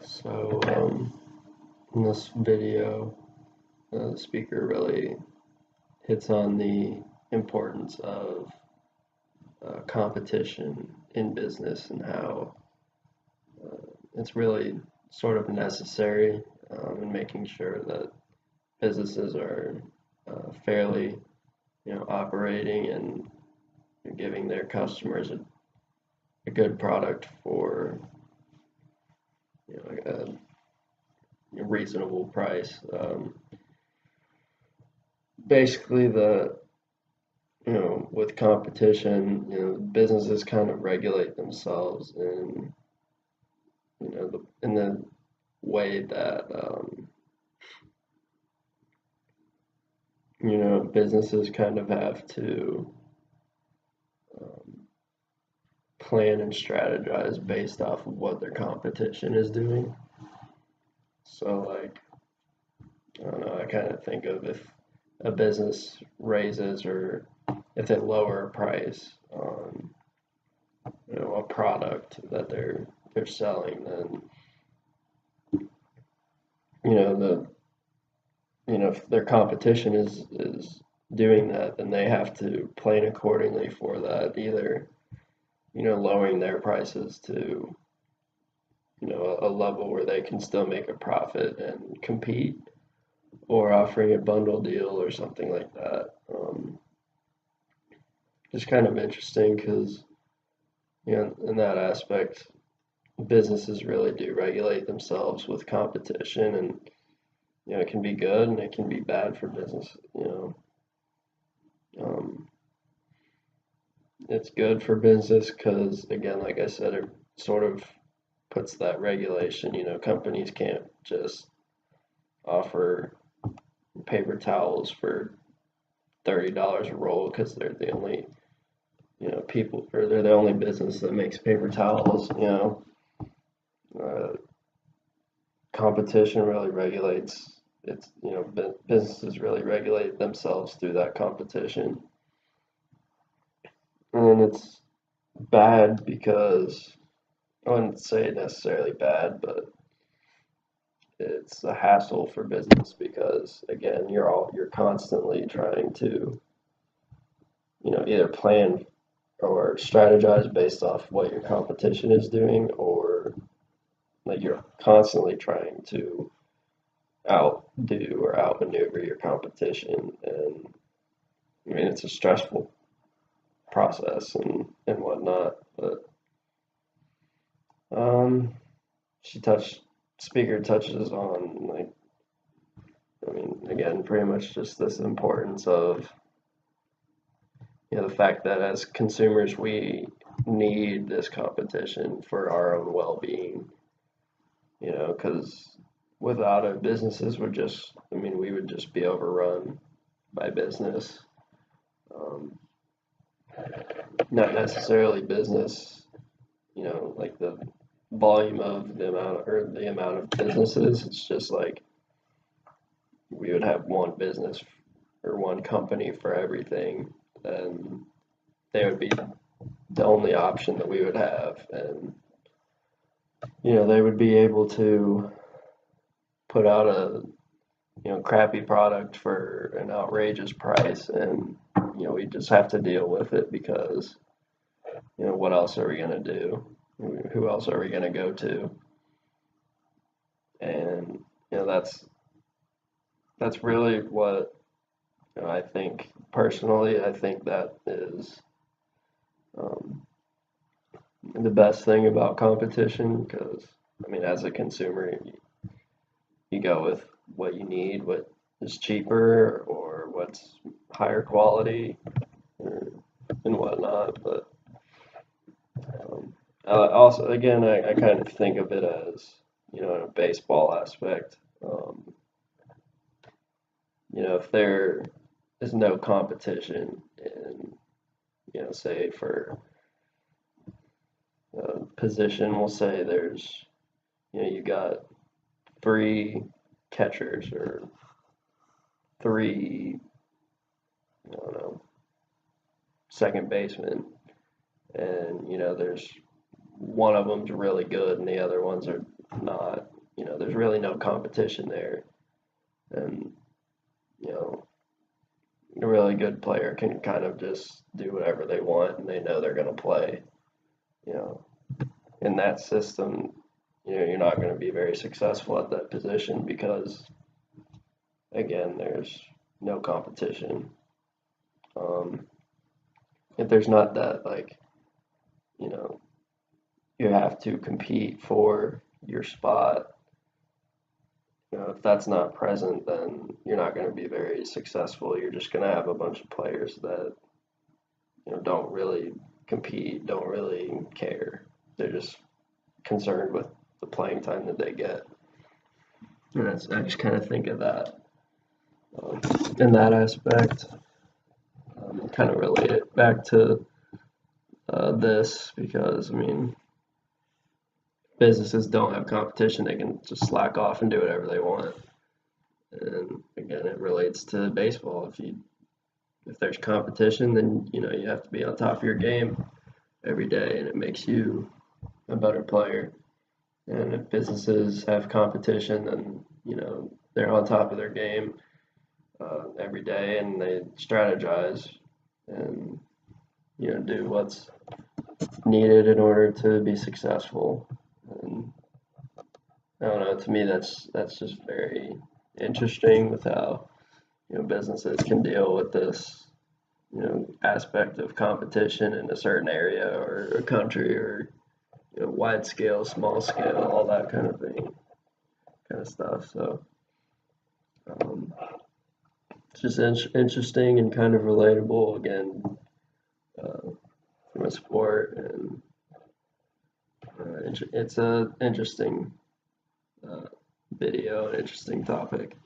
So, in this video, the speaker really hits on the importance of competition in business and how it's really sort of necessary in making sure that businesses are fairly, operating and giving their customers a good product for, a reasonable price. Basically, with competition, businesses kind of regulate themselves in the way that, businesses kind of have to um, plan and strategize based off of what their competition is doing. So, like, I don't know, I kind of think of if a business raises or if they lower a price on a product that they're selling, then the if their competition is doing that, then they have to plan accordingly for that, either lowering their prices to a level where they can still make a profit and compete, or offering a bundle deal or something like that. Just kind of interesting because in that aspect, businesses really do regulate themselves with competition, and it can be good and it can be bad for business. Um, it's good for business because, again, like I said, it sort of puts that regulation. Companies can't just offer paper towels for $30 a roll because they're the only people, or they're the only business that makes paper towels. Uh, Competition really regulates. It's businesses really regulate themselves through that competition, and it's bad because I wouldn't say necessarily bad, but it's a hassle for business because, again, you're constantly trying to either plan or strategize based off what your competition is doing, or like you're constantly trying to outdo or outmaneuver your competition. And I mean, it's a stressful process and whatnot. But um, she touched speaker touches on, like, I mean, again, pretty much just this importance of the fact that as consumers we need this competition for our own well-being. Because without it, businesses would just, I mean, we would just be overrun by business. Um, Not necessarily business, like the volume of the amount of businesses. It's just like we would have one business or one company for everything, and they would be the only option that we would have. And they would be able to put out a crappy product for an outrageous price, and we just have to deal with it because what else are we going to do? Who else are we going to go to? And that's really what I think. Personally, I think that is um, the best thing about competition, because I mean, as a consumer, you go with what you need, what is cheaper or what's higher quality, or, and whatnot. But also, again, I kind of think of it as, in a baseball aspect. If there is no competition in, say for a position, we'll say there's, you got three catchers or three, I don't know, second basemen, and there's one of them's really good and the other ones are not. there's really no competition there. And, a really good player can kind of just do whatever they want and they know they're going to play. In that system, you're not going to be very successful at that position because, again, there's no competition. If there's not that, like, you have to compete for your spot. If that's not present, then you're not going to be very successful. You're just going to have a bunch of players that, don't really compete, don't really care. They're just concerned with the playing time that they get. And I just kind of think of that in that aspect. Kind of relate it back to this because, businesses don't have competition. They can just slack off and do whatever they want. And again, it relates to baseball. If there's competition, then you have to be on top of your game every day, and it makes you a better player. And if businesses have competition, then they're on top of their game every day, and they strategize and do what's needed in order to be successful. And I don't know. To me, that's just very interesting with how businesses can deal with this aspect of competition in a certain area or a country or wide scale, small scale, all that kind of thing, kind of stuff. So it's just interesting and kind of relatable again from a sport, and it's a interesting video, an interesting topic.